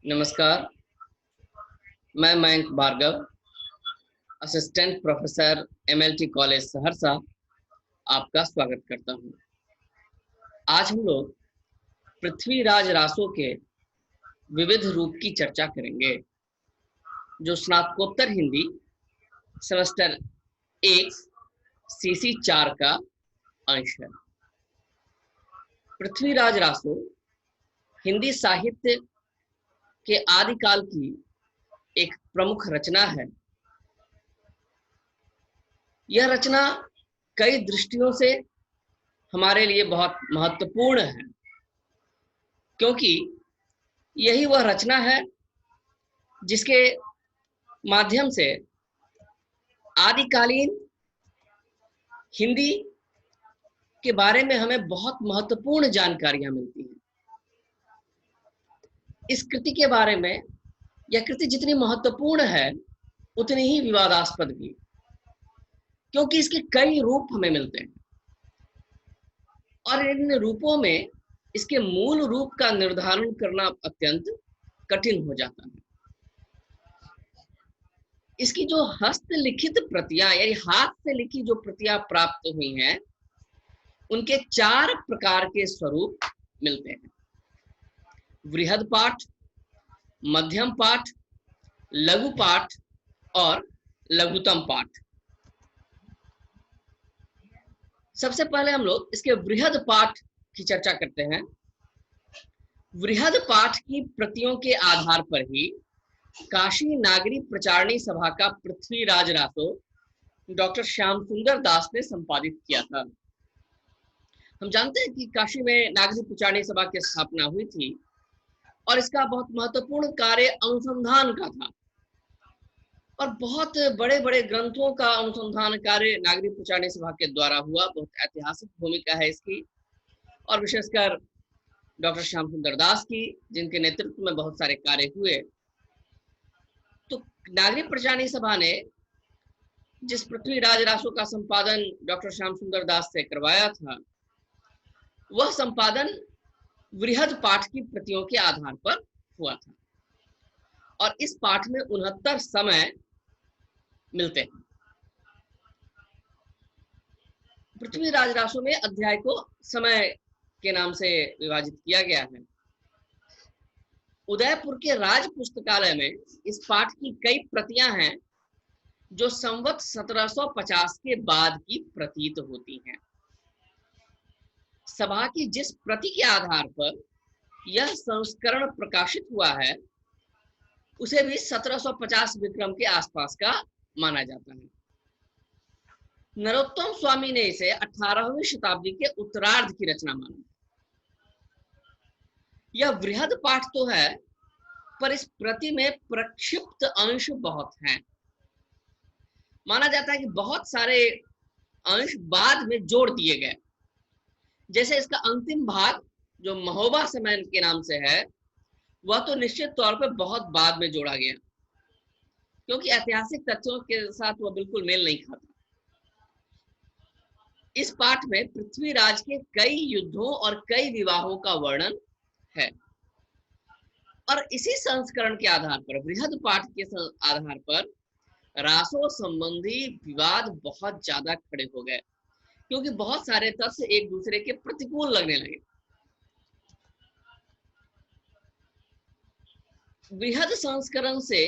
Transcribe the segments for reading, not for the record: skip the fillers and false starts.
नमस्कार। मैं Mayank Bhargava, assistant professor MLT college Saharsa, आपका स्वागत करता हूं। आज हम लोग पृथ्वीराज रासो के विविध रूप की चर्चा करेंगे, जो स्नातकोत्तर हिंदी सेमेस्टर 1 सीसी 4 का अंश है। पृथ्वीराज रासो हिंदी साहित्य के आदिकाल की एक प्रमुख रचना है। यह रचना कई दृष्टियों से हमारे लिए बहुत महत्वपूर्ण है, क्योंकि यही वह रचना है जिसके माध्यम से आदिकालीन हिंदी के बारे में हमें बहुत महत्वपूर्ण जानकारियां मिलती हैं। इस कृति के बारे में, यह कृति जितनी महत्वपूर्ण है उतनी ही विवादास्पद भी, क्योंकि इसके कई रूप हमें मिलते हैं और इन रूपों में इसके मूल रूप का निर्धारण करना अत्यंत कठिन हो जाता है। इसकी जो हस्तलिखित प्रतियां यानी हाथ से लिखी जो प्रतियां प्राप्त हुई हैं, उनके 4 प्रकार के स्वरूप मिलते हैं: वृहद पाठ, मध्यम पाठ, लघु पाठ और लघुतम पाठ। सबसे पहले हम लोग इसके वृहद पाठ की चर्चा करते हैं। वृहद पाठ की प्रतियों के आधार पर ही काशी नागरी प्रचारणी सभा का पृथ्वीराज रासो डॉक्टर श्याम सुंदर दास ने संपादित किया था। हम जानते हैं कि काशी में नागरी प्रचारणी सभा की स्थापना हुई थी और इसका बहुत महत्वपूर्ण कार्य अनुसंधान का था और बहुत बड़े बड़े ग्रंथों का अनुसंधान कार्य नागरी प्रचारणी सभा के द्वारा हुआ। बहुत ऐतिहासिक भूमिका है इसकी, और विशेषकर डॉक्टर श्याम सुंदर दास की, जिनके नेतृत्व में बहुत सारे कार्य हुए। तो नागरी प्रचारणी सभा ने जिस पृथ्वीराज रासो का संपादन डॉक्टर श्याम सुंदर दास से करवाया था, वह संपादन वृहद पाठ की प्रतियों के आधार पर हुआ था और इस पाठ में 69 समय मिलते हैं। पृथ्वीराज रासो में अध्याय को समय के नाम से विभाजित किया गया है। उदयपुर के राज पुस्तकालय में इस पाठ की कई प्रतियां हैं जो संवत 1750 के बाद की प्रतीत होती हैं। सभा की जिस प्रति के आधार पर यह संस्करण प्रकाशित हुआ है, उसे भी 1750 विक्रम के आसपास का माना जाता है। नरोत्तम स्वामी ने इसे 18वीं शताब्दी के उत्तरार्ध की रचना माना। यह वृहद पाठ तो है, पर इस प्रति में प्रक्षिप्त अंश बहुत हैं। माना जाता है कि बहुत सारे अंश बाद में जोड़ दिए गए। जैसे इसका अंतिम भाग जो महोबा समय के नाम से है, वह तो निश्चित तौर पर बहुत बाद में जोड़ा गया, क्योंकि ऐतिहासिक तथ्यों के साथ वह बिल्कुल मेल नहीं खाता। इस पाठ में पृथ्वीराज के कई युद्धों और कई विवाहों का वर्णन है और इसी संस्करण के आधार पर, वृहद पाठ के आधार पर रासो संबंधी विवाद बहुत ज्यादा खड़े हो गए, क्योंकि बहुत सारे तथ्य एक दूसरे के प्रतिकूल लगने लगे। वृहद संस्करण से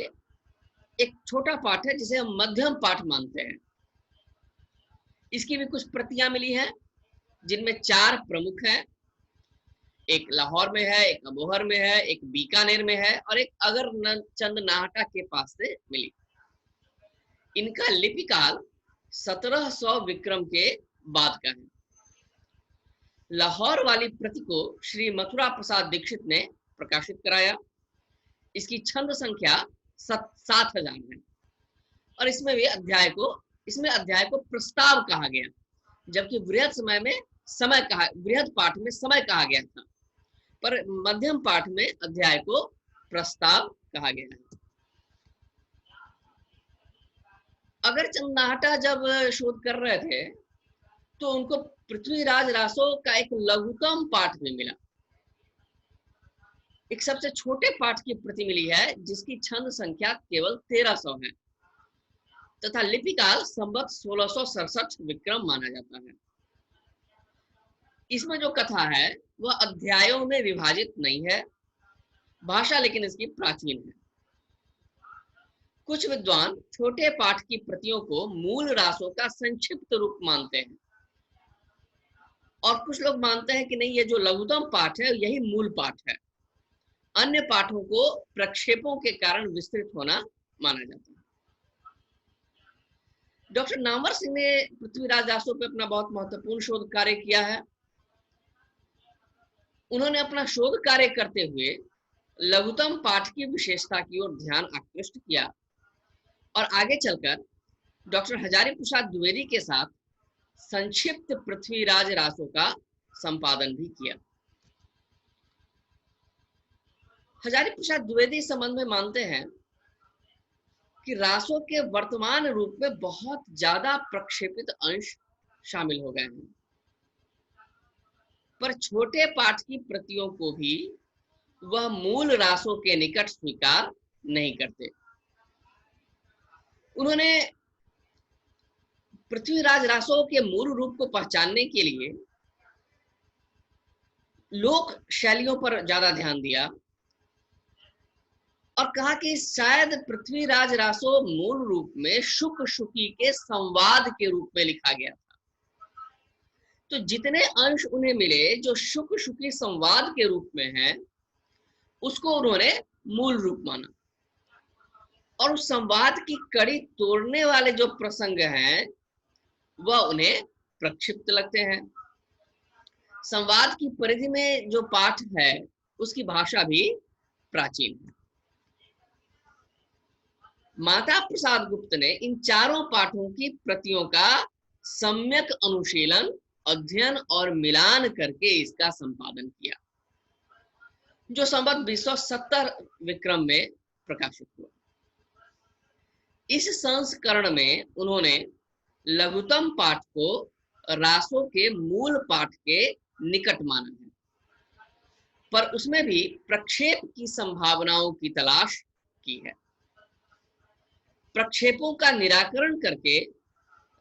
एक छोटा पाठ है जिसे हम मध्यम पाठ मानते हैं। इसकी भी कुछ प्रतियां मिली हैं, जिनमें 4 प्रमुख हैं। एक लाहौर में है, एक अबोहर में है, एक बीकानेर में है और एक अगर चंद नाहटा के पास से मिली। इनका लिपिकाल 1700 विक्रम के बाद का है। लाहौर वाली प्रति को श्री मथुरा प्रसाद दीक्षित ने प्रकाशित कराया। इसकी छंद संख्या 7000 है और इसमें अध्याय को प्रस्ताव कहा गया, जबकि वृहद पाठ में समय कहा गया था, पर मध्यम पाठ में अध्याय को प्रस्ताव कहा गया है। अगर चंद जब शोध कर रहे थे तो उनको पृथ्वीराज रासो का एक लघुतम पाठ भी मिला। एक सबसे छोटे पाठ की प्रति मिली है जिसकी छंद संख्या केवल 1300 है तथा लिपिकाल संवत 1667 विक्रम माना जाता है। इसमें जो कथा है वह अध्यायों में विभाजित नहीं है, भाषा लेकिन इसकी प्राचीन है। कुछ विद्वान छोटे पाठ की प्रतियों को मूल रासों का संक्षिप्त रूप मानते हैं और कुछ लोग मानते हैं कि नहीं, ये जो लघुतम पाठ है यही मूल पाठ है। अन्य पाठों को प्रक्षेपों के कारण विस्तृत होना माना जाता है। डॉक्टर नामवर सिंह ने पृथ्वीराज रासो पर अपना बहुत महत्वपूर्ण शोध कार्य किया है। उन्होंने अपना शोध कार्य करते हुए लघुतम पाठ की विशेषता की ओर ध्यान आकृष्ट किया और आगे चलकर डॉक्टर हजारी प्रसाद द्विवेदी के साथ संक्षिप्त पृथ्वीराज रासो का संपादन भी किया। हजारी प्रसाद द्विवेदी इस संबंध में मानते हैं कि रासो के वर्तमान रूप में बहुत ज्यादा प्रक्षेपित अंश शामिल हो गए हैं, पर छोटे पाठ की प्रतियों को भी वह मूल रासों के निकट स्वीकार नहीं करते। उन्होंने पृथ्वीराज रासो के मूल रूप को पहचानने के लिए लोक शैलियों पर ज्यादा ध्यान दिया और कहा कि शायद पृथ्वीराज रासो मूल रूप में शुक शुकी के संवाद के रूप में लिखा गया था। तो जितने अंश उन्हें मिले जो शुक शुकी संवाद के रूप में हैं, उसको उन्होंने मूल रूप माना और उस संवाद की कड़ी तोड़ने वाले जो प्रसंग हैं वह उन्हें प्रक्षिप्त लगते हैं। संवाद की परिधि में जो पाठ है उसकी भाषा भी प्राचीन है। माता प्रसाद गुप्त ने इन चारों पाठों की प्रतियों का सम्यक अनुशीलन, अध्ययन और मिलान करके इसका संपादन किया, जो संवत 270 विक्रम में प्रकाशित हुआ। इस संस्करण में उन्होंने लघुतम पाठ को रासों के मूल पाठ के निकट माना है, पर उसमें भी प्रक्षेप की संभावनाओं की तलाश की है। प्रक्षेपों का निराकरण करके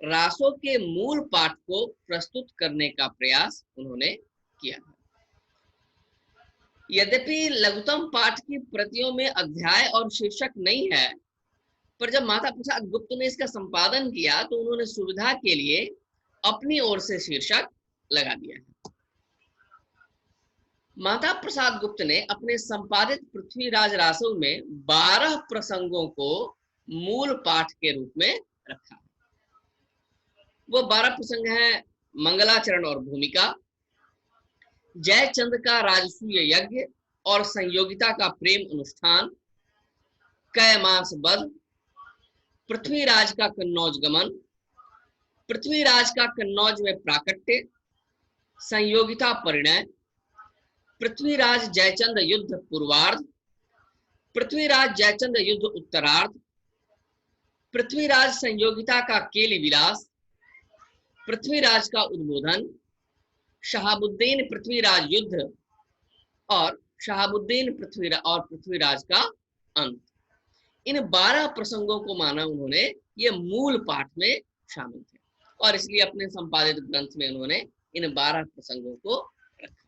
रासों के मूल पाठ को प्रस्तुत करने का प्रयास उन्होंने किया है। यद्यपि लघुतम पाठ की प्रतियों में अध्याय और शीर्षक नहीं है, पर जब माता प्रसाद गुप्त ने इसका संपादन किया तो उन्होंने सुविधा के लिए अपनी ओर से शीर्षक लगा दिया है। माता प्रसाद गुप्त ने अपने संपादित पृथ्वीराज रासो में 12 प्रसंगों को मूल पाठ के रूप में रखा। वो 12 प्रसंग हैं: मंगलाचरण और भूमिका, जयचंद का राजसूय यज्ञ और संयोगिता का प्रेम अनुष्ठान, कैमास वध, पृथ्वीराज का कन्नौज गमन, पृथ्वीराज का कन्नौज में प्राकट्य, संयोगिता परिणय, पृथ्वीराज जयचंद युद्ध पूर्वार्ध, पृथ्वीराज जयचंद युद्ध उत्तरार्ध, पृथ्वीराज संयोगिता का केली विलास, पृथ्वीराज का उद्बोधन, शहाबुद्दीन पृथ्वीराज युद्ध और शहाबुद्दीन पृथ्वीराज का अंत। इन 12 प्रसंगों को माना उन्होंने ये मूल पाठ में शामिल थे और इसलिए अपने संपादित ग्रंथ में उन्होंने इन 12 प्रसंगों को रखा।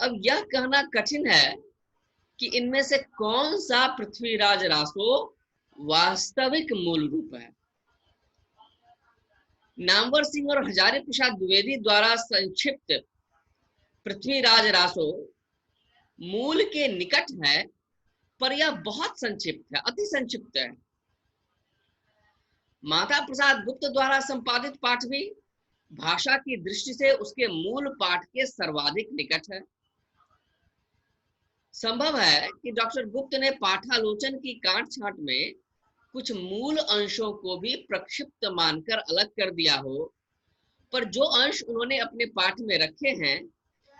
अब यह कहना कठिन है कि इनमें से कौन सा पृथ्वीराज रासो वास्तविक मूल रूप है। नामवर सिंह और हजारी प्रसाद द्विवेदी द्वारा संक्षिप्त पृथ्वीराज रासो मूल के निकट है, पर यह बहुत संक्षिप्त है, अति संक्षिप्त है। माता प्रसाद गुप्त द्वारा संपादित पाठ भी भाषा की दृष्टि से उसके मूल पाठ के सर्वाधिक निकट है। संभव है कि डॉक्टर गुप्त ने पाठालोचन की काट छांट में कुछ मूल अंशों को भी प्रक्षिप्त मानकर अलग कर दिया हो, पर जो अंश उन्होंने अपने पाठ में रखे हैं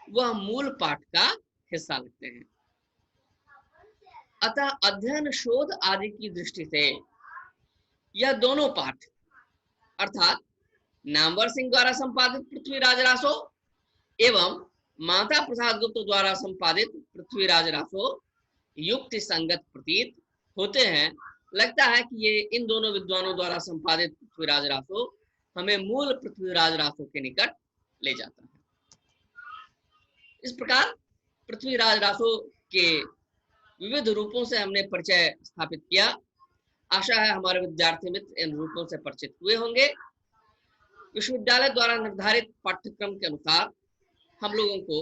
वह मूल पाठ का हिस्सा लगते हैं। अतः अध्ययन, शोध आदि की दृष्टि से यह दोनों पाठ अर्थात नामवर सिंह द्वारा संपादित पृथ्वीराज रासो एवं माता प्रसाद गुप्त द्वारा संपादित पृथ्वीराज रासो युक्ति संगत प्रतीत होते हैं। लगता है कि ये इन दोनों विद्वानों द्वारा संपादित पृथ्वीराज रासो हमें मूल पृथ्वीराज रासो के निकट ले जाता है। इस प्रकार पृथ्वीराज रासो के विविध रूपों से हमने परिचय स्थापित किया। आशा है हमारे विद्यार्थी मित्र इन रूपों से परिचित हुए होंगे। विश्वविद्यालय द्वारा निर्धारित पाठ्यक्रम के अनुसार हम लोगों को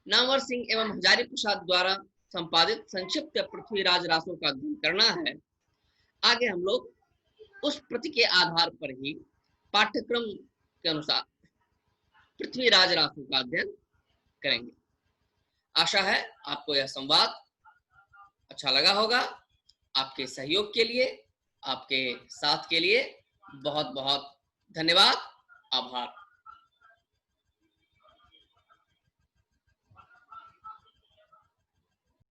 नामवर सिंह एवं हजारी प्रसाद द्वारा संपादित संक्षिप्त पृथ्वीराज रासो का अध्ययन करना है। आगे हम लोग उस प्रति के आधार पर ही पाठ्यक्रम के अनुसार पृथ्वीराज रासो का अध्ययन करेंगे। आशा है आपको यह संवाद अच्छा लगा होगा। आपके सहयोग के लिए, आपके साथ के लिए बहुत बहुत धन्यवाद, आभार।